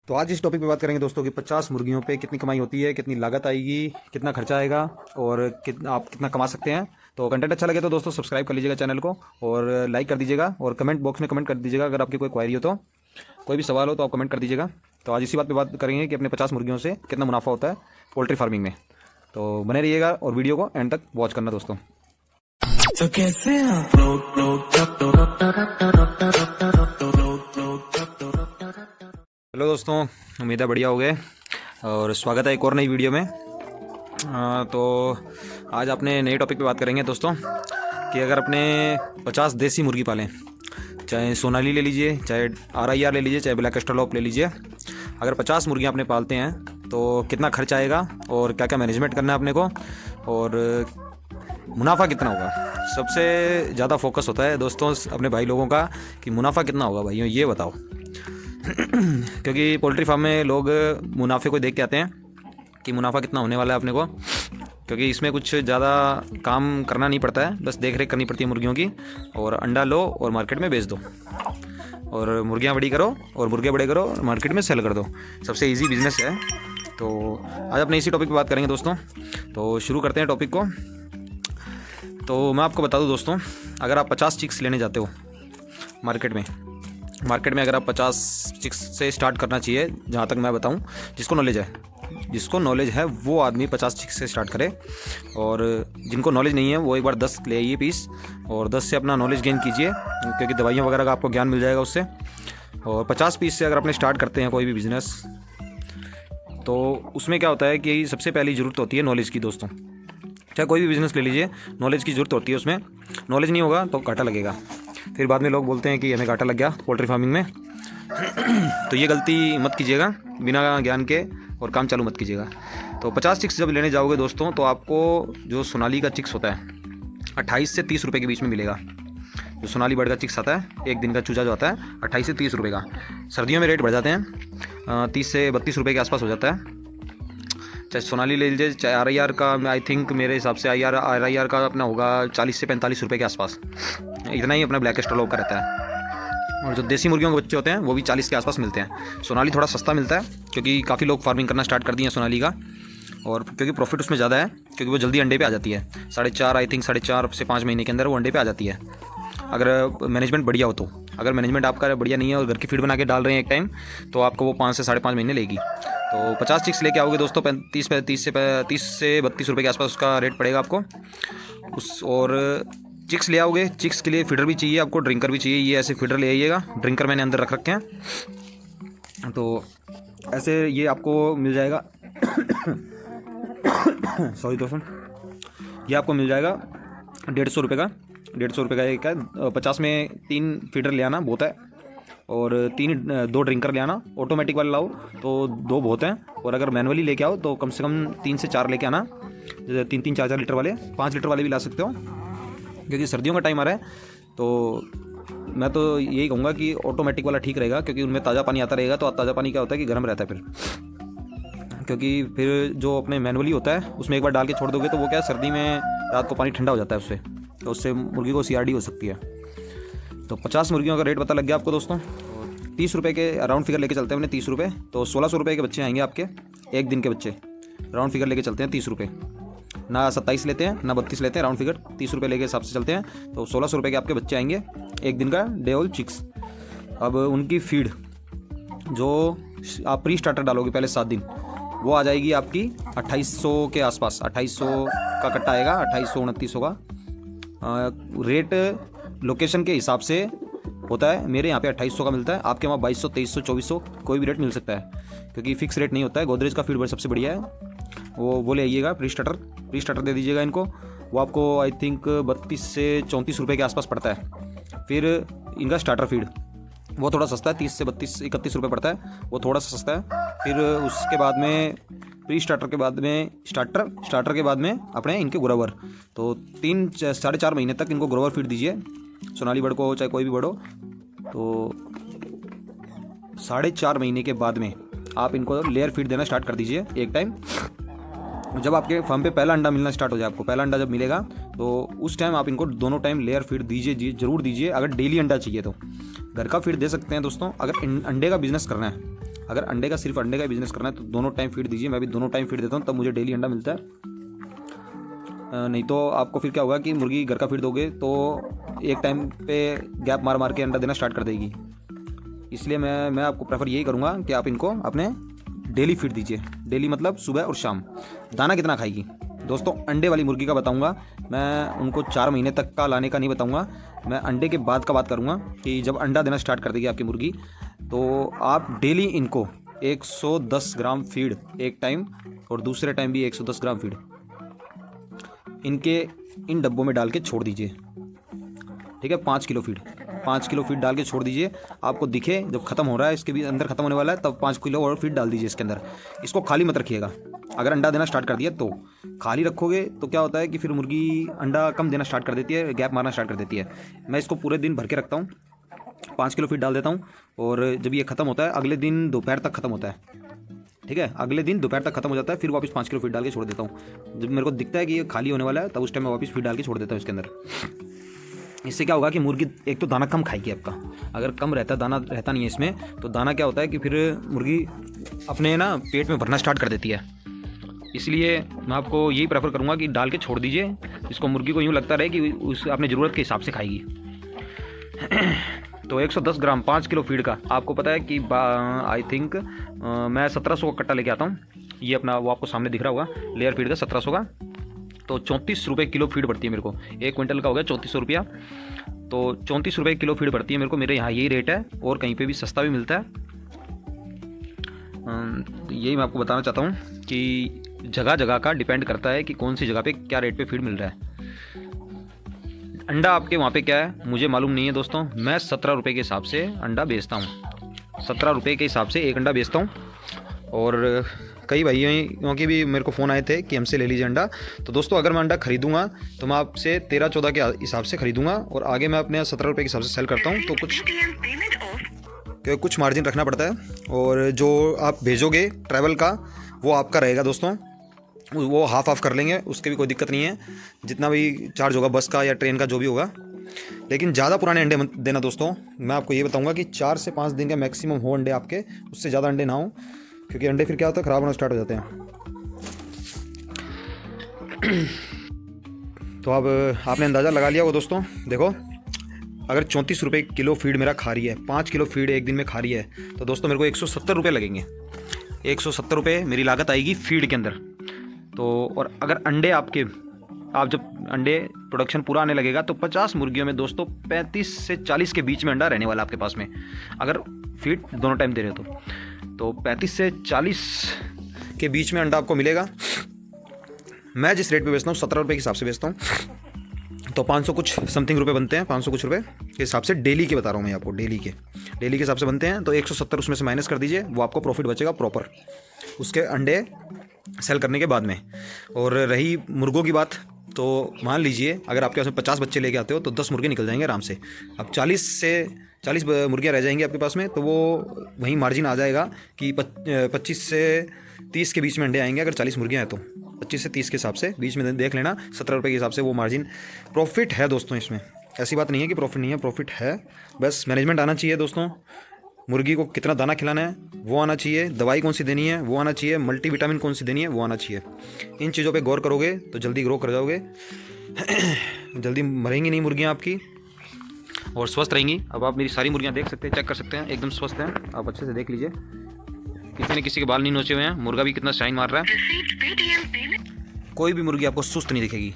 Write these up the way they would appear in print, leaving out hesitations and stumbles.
तो आज इस टॉपिक पे बात करेंगे दोस्तों कि 50 मुर्गियों पे कितनी कमाई होती है, कितनी लागत आएगी, कितना खर्चा आएगा और आप कितना कमा सकते हैं। तो कंटेंट अच्छा लगे तो दोस्तों सब्सक्राइब कर लीजिएगा चैनल को और लाइक कर दीजिएगा और कमेंट बॉक्स में कमेंट कर दीजिएगा। अगर आपकी कोई क्वारी हो तो कोई भी सवाल हो तो आप कमेंट कर दीजिएगा। तो आज इसी बात पर बात करेंगे कि अपने 50 मुर्गियों से कितना मुनाफा होता है पोल्ट्री फार्मिंग में। तो बने रहिएगा और वीडियो को एंड तक वॉच करना दोस्तों। तो कैसे हेलो दोस्तों, उम्मीद है बढ़िया हो गए और स्वागत है एक और नई वीडियो में। तो आज अपने नए टॉपिक पे बात करेंगे दोस्तों कि अगर अपने 50 देसी मुर्गी पालें, चाहे सोनाली ले लीजिए, चाहे RIR ले लीजिए, चाहे ब्लैक एस्ट्रोलॉप ले लीजिए, अगर 50 मुर्गियाँ अपने पालते हैं तो कितना खर्च आएगा और क्या क्या मैनेजमेंट करना है अपने को और मुनाफा कितना होगा। सबसे ज़्यादा फोकस होता है दोस्तों अपने भाई लोगों का कि मुनाफा कितना होगा भाइयों, ये बताओ। क्योंकि पोल्ट्री फार्म में लोग मुनाफे को देख के आते हैं कि मुनाफा कितना होने वाला है अपने को, क्योंकि इसमें कुछ ज़्यादा काम करना नहीं पड़ता है, बस देख रेख करनी पड़ती है मुर्गियों की और अंडा लो और मार्केट में बेच दो और मुर्गियाँ बड़ी करो और मुर्गे बड़े करो और मार्केट में सेल कर दो। सबसे ईजी बिजनेस है। तो आज अपने इसी टॉपिक पर बात करेंगे दोस्तों। तो शुरू करते हैं टॉपिक को। तो मैं आपको बता दूं दोस्तों, अगर आप 50 चिक्स लेने जाते हो मार्केट में अगर आप 50 चिक्स से स्टार्ट करना चाहिए, जहाँ तक मैं बताऊं, जिसको नॉलेज है वो आदमी 50 चिक्स से स्टार्ट करे और जिनको नॉलेज नहीं है वो एक बार 10 ले आइए पीस और 10 से अपना नॉलेज गेन कीजिए, क्योंकि दवाइयाँ वगैरह का आपको ज्ञान मिल जाएगा उससे। और 50 पीस से अगर अपने स्टार्ट करते हैं कोई भी बिज़नेस, तो उसमें क्या होता है कि सबसे पहली ज़रूरत होती है नॉलेज की दोस्तों। चाहे कोई भी बिज़नेस ले लीजिए, नॉलेज की ज़रूरत होती है उसमें। नॉलेज नहीं होगा तो घाटा लगेगा। फिर बाद में लोग बोलते हैं कि हमें घाटा लग गया पोल्ट्री फार्मिंग में। तो ये गलती मत कीजिएगा, बिना ज्ञान के और काम चालू मत कीजिएगा। तो 50 चिक्स जब लेने जाओगे दोस्तों, तो आपको जो सोनाली का चिक्स होता है 28 से 30 रुपये के बीच में मिलेगा। जो सोनाली बर्ड का चिक्स आता है, एक दिन का चूजा जो आता है 28 से 30 रुपये का। सर्दियों में रेट बढ़ जाते हैं, 30 से 32 रुपये के आसपास हो जाता है। चाहे सोनाली ले लीजिए, चाहे RIR का, आई थिंक मेरे हिसाब से RIR का अपना होगा 40 से 45 रुपये के आसपास, इतना ही अपना ब्लैक एस्ट्रोलॉप का रहता है। और जो देसी मुर्गियों के बच्चे होते हैं वो भी 40 के आसपास मिलते हैं। सोनाली थोड़ा सस्ता मिलता है क्योंकि काफ़ी लोग फार्मिंग करना स्टार्ट कर दिए हैं सोनाली का, और क्योंकि प्रॉफिट उसमें ज़्यादा है, क्योंकि वो जल्दी अंडे पे आ जाती है। 4.5 आई थिंक 4.5 से 5 महीने के अंदर वो अंडे पे आ जाती है, अगर मैनेजमेंट बढ़िया हो तो। अगर मैनेजमेंट आपका बढ़िया नहीं है और घर की फीड बना के डाल रहे हैं एक टाइम, तो आपको वो 5 से 5.5 महीने लेगी। तो 50 चिक्स लेके आओगे दोस्तों, 30 से 32 रुपये के आसपास उसका रेट पड़ेगा आपको। और चिक्स ले आओगे, चिक्स के लिए फीडर भी चाहिए आपको, ड्रिंकर भी चाहिए। ये ऐसे फीडर ले आइएगा, ड्रिंकर मैंने अंदर रख रखे हैं। तो ऐसे ये आपको मिल जाएगा सॉरी दोस्तों, ये आपको मिल जाएगा 150 रुपये का। 150 रुपये का एक है। 50 में 3 फीडर ले आना बहुत है और 2 ड्रिंकर ले आना। ऑटोमेटिक वाले लाओ तो 2 बहुत हैं, और अगर मैनुअली लेके आओ तो कम से कम 3 से 4 लेके आना। जैसे 3-3, 4-4 लीटर वाले, 5 लीटर वाले भी ला सकते हो, क्योंकि सर्दियों का टाइम आ रहा है। तो मैं तो यही कहूँगा कि ऑटोमेटिक वाला ठीक रहेगा, क्योंकि उनमें ताज़ा पानी आता रहेगा। तो ताज़ा पानी क्या होता है कि गर्म रहता है फिर, क्योंकि फिर जो अपने मैनुअली होता है उसमें एक बार डाल के छोड़ दोगे तो वो क्या है, सर्दी में रात को पानी ठंडा हो जाता है उससे, तो उससे मुर्गी को CRD हो सकती है। तो 50 मुर्गियों का रेट पता लग गया आपको दोस्तों। 30 रुपये के राउंड फिगर लेके चलते हैं, मैंने 30 रुपये, तो 1600 रुपये के बच्चे आएंगे आपके एक दिन के बच्चे। राउंड फिगर लेके चलते हैं 30 रुपये, ना 27 लेते हैं ना 32 लेते हैं, राउंड फिगर 30 रुपये लेके हिसाब से चलते हैं। तो 1600 रुपये के आपके बच्चे आएंगे एक दिन का डे ओल्ड चिक्स। अब उनकी फीड जो आप प्री स्टार्टर डालोगे पहले 7 दिन, वो आ जाएगी आपकी 2800 के आसपास। 2800 का कट्टा आएगा, 2800-2900 का। रेट लोकेशन के हिसाब से होता है। मेरे यहाँ पे 2800 का मिलता है, आपके वहाँ 2200, 2300, 2400 कोई भी रेट मिल सकता है, क्योंकि फिक्स रेट नहीं होता है। गोदरेज का फीड सबसे बढ़िया है, वो ले आइएगा। प्री स्टार्टर दे दीजिएगा इनको, वो आपको आई थिंक 32 से 34 रुपये के आसपास पड़ता है। फिर इनका स्टार्टर फीड वो थोड़ा सस्ता है, 30 से 32-31 रुपये पड़ता है, वो थोड़ा सा सस्ता है। फिर उसके बाद में प्री स्टार्टर के बाद में स्टार्टर के बाद में अपने इनके ग्रोवर। तो 3-4.5 महीने तक इनको ग्रोवर फीड दीजिए, सोनाली बर्ड को चाहे कोई भी बर्ड हो। तो 4.5 महीने के बाद में आप इनको लेयर फीड देना स्टार्ट कर दीजिए एक टाइम। जब आपके फार्म पे पहला अंडा मिलना स्टार्ट हो जाए, आपको पहला अंडा जब मिलेगा तो उस टाइम आप इनको दोनों टाइम लेयर फीड दीजिए, जरूर दीजिए। अगर डेली अंडा चाहिए तो घर का फीड दे सकते हैं दोस्तों। अगर अंडे का बिजनेस करना है, अगर अंडे का सिर्फ अंडे का बिजनेस करना है तो दोनों टाइम फीड दीजिए। मैं भी दोनों टाइम फीड देता हूँ, तब मुझे डेली अंडा मिलता है। नहीं तो आपको फिर क्या होगा कि मुर्गी घर का फीड दोगे तो एक टाइम पे गैप मार मार के अंडा देना स्टार्ट कर देगी। इसलिए मैं आपको प्रेफर यही करूँगा कि आप इनको अपने डेली फीड दीजिए। डेली मतलब सुबह और शाम। दाना कितना खाएगी दोस्तों, अंडे वाली मुर्गी का बताऊंगा मैं, उनको 4 महीने तक का लाने का नहीं बताऊंगा। मैं अंडे के बाद का बात करूंगा कि जब अंडा देना स्टार्ट कर देगी आपकी मुर्गी, तो आप डेली इनको 110 ग्राम फीड एक टाइम और दूसरे टाइम भी 110 ग्राम फीड इनके इन डब्बों में डाल के छोड़ दीजिए। ठीक है, 5 किलो फीड डाल के छोड़ दीजिए। आपको दिखे जब खत्म हो रहा है, इसके भी अंदर खत्म होने वाला है, तब 5 किलो और फीड डाल दीजिए इसके अंदर। इसको खाली मत रखिएगा। अगर अंडा देना स्टार्ट कर दिया तो खाली रखोगे तो क्या होता है कि फिर मुर्गी अंडा कम देना स्टार्ट कर देती है, गैप मारना स्टार्ट कर देती है। मैं इसको पूरे दिन भर के रखता हूँ, 5 किलो फीड डाल देता हूँ, और जब ये खत्म होता है अगले दिन दोपहर तक खत्म होता है। ठीक है, अगले दिन दोपहर तक खत्म हो जाता है, फिर वापस 5 किलो फीड डाल के छोड़ देता हूँ। जब मेरे को दिखता है कि ये खाली होने वाला है तब उस टाइम मैं वापस फीड डाल के छोड़ देता हूँ इसके अंदर। इससे क्या होगा कि मुर्गी एक तो दाना कम खाएगी आपका। अगर कम रहता दाना रहता नहीं है इसमें, तो दाना क्या होता है कि फिर मुर्गी अपने ना पेट में भरना स्टार्ट कर देती है। इसलिए मैं आपको यही प्रेफर करूँगा कि डाल के छोड़ दीजिए। इसको मुर्गी को यूँ लगता रहे कि उस अपने ज़रूरत के हिसाब से खाएगी। तो 110 ग्राम 5 किलो फीड का आपको पता है कि आई थिंक मैं 1700 का कट्टा लेके आता हूँ। ये अपना वो आपको सामने दिख रहा होगा, लेयर फीड का 1700 का। तो 34 रुपये किलो फीड पड़ती है मेरे को। 1 क्विंटल का हो गया 3400 रुपया। तो 34 रुपये किलो फीड पड़ती है मेरे को। मेरे यहाँ यही रेट है, और कहीं पे भी सस्ता भी मिलता है। यही मैं आपको बताना चाहता हूँ कि जगह जगह का डिपेंड करता है कि कौन सी जगह पे क्या रेट पे फीड मिल रहा है। अंडा आपके वहाँ पे क्या है मुझे मालूम नहीं है दोस्तों। मैं 17 रुपये के हिसाब से अंडा बेचता हूँ। 17 रुपये के हिसाब से एक अंडा बेचता हूँ। और कई भाइयों के भी मेरे को फ़ोन आए थे कि हमसे ले लीजिए अंडा। तो दोस्तों अगर मैं अंडा खरीदूंगा तो मैं आपसे 13-14 के हिसाब से खरीदूंगा, और आगे मैं अपने 17 रुपये के हिसाब से सेल करता हूँ। तो कुछ मार्जिन रखना पड़ता है। और जो आप भेजोगे ट्रैवल का वो आपका रहेगा दोस्तों, वो हाफ कर लेंगे, उसके भी कोई दिक्कत नहीं है। जितना भी चार्ज होगा बस का या ट्रेन का जो भी होगा। लेकिन ज़्यादा पुराने अंडे मत देना दोस्तों। मैं आपको ये बताऊंगा कि 4 से 5 दिन का मैक्सिमम हो अंडे आपके, उससे ज़्यादा अंडे ना हो, क्योंकि अंडे फिर क्या होता है ख़राब होना स्टार्ट हो जाते हैं। तो अब आपने अंदाज़ा लगा लिया होगा दोस्तों। देखो अगर 34 रुपये किलो फीड मेरा खा रही है, 5 किलो फीड एक दिन में खा रही है, तो दोस्तों मेरे को 170 रुपये लगेंगे। 170 रुपये मेरी लागत आएगी फीड के अंदर। तो और अगर अंडे आप जब अंडे प्रोडक्शन पूरा आने लगेगा तो 50 मुर्गियों में दोस्तों 35 से 40 के बीच में अंडा रहने वाला आपके पास में, अगर फीड दोनों टाइम दे रहे हो तो 35 से 40 के बीच में अंडा आपको मिलेगा। मैं जिस रेट पे बेचता हूँ 17 रुपये के हिसाब से बेचता हूँ, तो 500 कुछ समथिंग रुपये बनते हैं। 500 कुछ रुपये के हिसाब से डेली के बता रहा हूँ मैं आपको, डेली के हिसाब से बनते हैं। तो 170 उसमें से माइनस कर दीजिए, वो आपको प्रॉफिट बचेगा प्रॉपर उसके अंडे सेल करने के बाद में। और रही मुर्गों की बात, तो मान लीजिए अगर आपके पास में 50 बच्चे लेके आते हो तो 10 मुर्गे निकल जाएंगे आराम से। अब 40 मुर्गियाँ रह जाएंगी आपके पास में, तो वो वहीं मार्जिन आ जाएगा कि 25 से 30 के बीच में अंडे आएंगे। अगर 40 मुर्गियाँ हैं तो 25 से 30 के हिसाब से बीच में देख लेना, 17 रुपये के हिसाब से वो मार्जिन प्रॉफिट है दोस्तों। इसमें ऐसी बात नहीं है कि प्रॉफिट नहीं है, प्रॉफिट है। बस मैनेजमेंट आना चाहिए दोस्तों। मुर्गी को कितना दाना खिलाना है वो आना चाहिए, दवाई कौन सी देनी है वो आना चाहिए, मल्टीविटामिन कौन सी देनी है वो आना चाहिए। इन चीज़ों पे गौर करोगे तो जल्दी ग्रो कर जाओगे। जल्दी मरेंगी नहीं मुर्गियाँ आपकी, और स्वस्थ रहेंगी। अब आप मेरी सारी मुर्गियाँ देख सकते हैं, चेक कर सकते हैं, एकदम स्वस्थ हैं। आप अच्छे से देख लीजिए, किसी के बाल नहीं नोचे हुए हैं। मुर्गा भी कितना शाइन मार रहा है। कोई भी मुर्गी आपको सुस्त नहीं दिखेगी।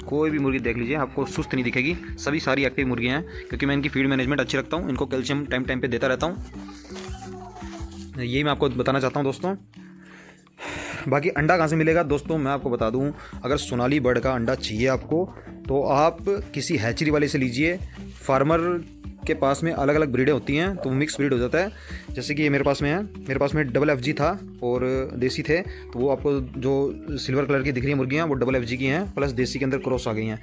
कोई भी मुर्गी देख लीजिए आपको सुस्त नहीं दिखेगी। सभी सारी एक्टिव मुर्गियाँ हैं, क्योंकि मैं इनकी फीड मैनेजमेंट अच्छी रखता हूँ। इनको कैल्शियम टाइम पे देता रहता हूँ। यही मैं आपको बताना चाहता हूँ दोस्तों। बाकी अंडा कहाँ से मिलेगा दोस्तों, मैं आपको बता दूँ। अगर सोनाली बर्ड का अंडा चाहिए आपको तो आप किसी हैचरी वाले से लीजिए। फार्मर के पास में अलग अलग ब्रीडें होती हैं, तो मिक्स ब्रीड हो जाता है। जैसे कि ये मेरे पास में है, मेरे पास में FFG था और देसी थे। तो वो आपको जो सिल्वर कलर की दिख रही है मुर्गियाँ वो FFG की हैं, प्लस देसी के अंदर क्रॉस आ गई हैं।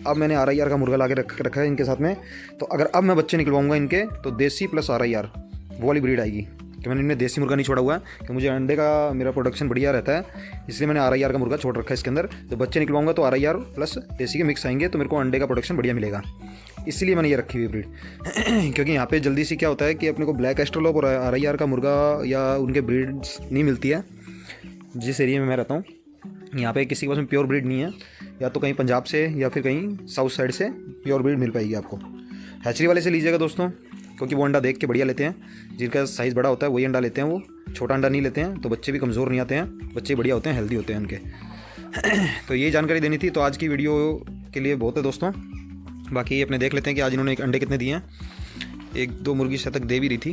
अब मैंने RIR का मुर्गा ला के रखा है इनके साथ में। तो अगर अब मैं बच्चे निकलवाऊँगा इनके, तो देसी प्लस RIR वो वाली ब्रीड आएगी। कि मैंने इनमें देसी मुर्गा नहीं छोड़ा हुआ है कि मुझे अंडे का मेरा प्रोडक्शन बढ़िया रहता है, इसलिए मैंने RIR का मुर्गा छोड़ रखा है इसके अंदर। तो बच्चे निकलवाऊंगा तो RIR प्लस देसी के मिक्स आएंगे, तो मेरे को अंडे का प्रोडक्शन बढ़िया मिलेगा। इसलिए मैंने ये रखी हुई ब्रीड क्योंकि यहाँ पे जल्दी से क्या होता है कि अपने को ब्लैक एस्ट्रोलोप और RIR का मुर्गा या उनके ब्रीड्स नहीं मिलती है। जिस एरिया में मैं रहता हूँ यहाँ पे किसी के पास में प्योर ब्रीड नहीं है, या तो कहीं पंजाब से या फिर कहीं साउथ साइड से प्योर ब्रीड मिल पाएगी आपको। हैचरी वाले से लीजिएगा दोस्तों, क्योंकि वो अंडा देख के बढ़िया लेते हैं। जिनका साइज़ बड़ा होता है वही अंडा लेते हैं, वो छोटा अंडा नहीं लेते हैं, तो बच्चे भी कमज़ोर नहीं आते हैं, बच्चे बढ़िया होते हैं, हेल्दी होते हैं उनके। तो ये जानकारी देनी थी, तो आज की वीडियो के लिए बहुत है दोस्तों। बाकी अपने देख लेते हैं कि आज इन्होंने अंडे कितने दिए हैं। 1-2 मुर्गी से तक दे भी रही थी,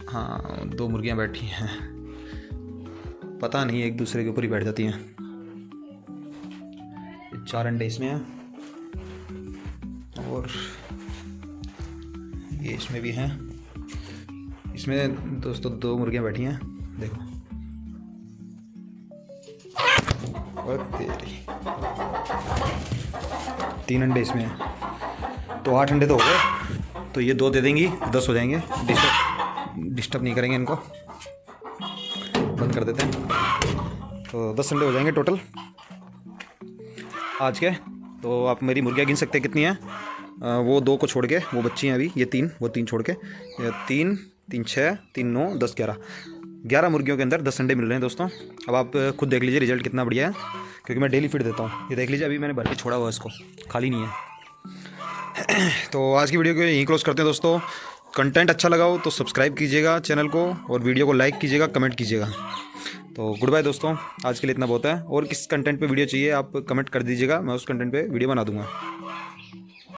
हाँ 2 मुर्गियाँ बैठी हैं, पता नहीं एक दूसरे के ऊपर ही बैठ जाती हैं। 4 अंडे इसमें हैं और ये इसमें भी हैं। इसमें दोस्तों 2 मुर्गियाँ बैठी हैं, देखो। और तेरी 3 अंडे इसमें हैं, तो 8 अंडे तो हो गए। तो ये 2 दे देंगी, 10 हो जाएंगे। डिस्टर्ब नहीं करेंगे इनको, बंद कर देते हैं। तो 10 अंडे हो जाएंगे टोटल आज के। तो आप मेरी मुर्गियाँ गिन सकते हैं कितनी हैं। वो 2 को छोड़ के, वो बच्ची हैं अभी, ये 3, वो 3 छोड़ के, 3 3 6 3 9 10 11 मुर्गियों के अंदर 10 अंडे मिल रहे हैं दोस्तों। अब आप खुद देख लीजिए रिजल्ट कितना बढ़िया है, क्योंकि मैं डेली फीड देता हूँ। ये देख लीजिए, अभी मैंने भर के छोड़ा हुआ है इसको, खाली नहीं है। तो आज की वीडियो को यहीं क्लोज करते हैं दोस्तों। कंटेंट अच्छा लगा हो तो सब्सक्राइब कीजिएगा चैनल को, और वीडियो को लाइक कीजिएगा, कमेंट कीजिएगा। तो गुड बाय दोस्तों, आज के लिए इतना बहुत है। और किस कंटेंट पे वीडियो चाहिए आप कमेंट कर दीजिएगा, मैं उस कंटेंट पे वीडियो बना दूंगा।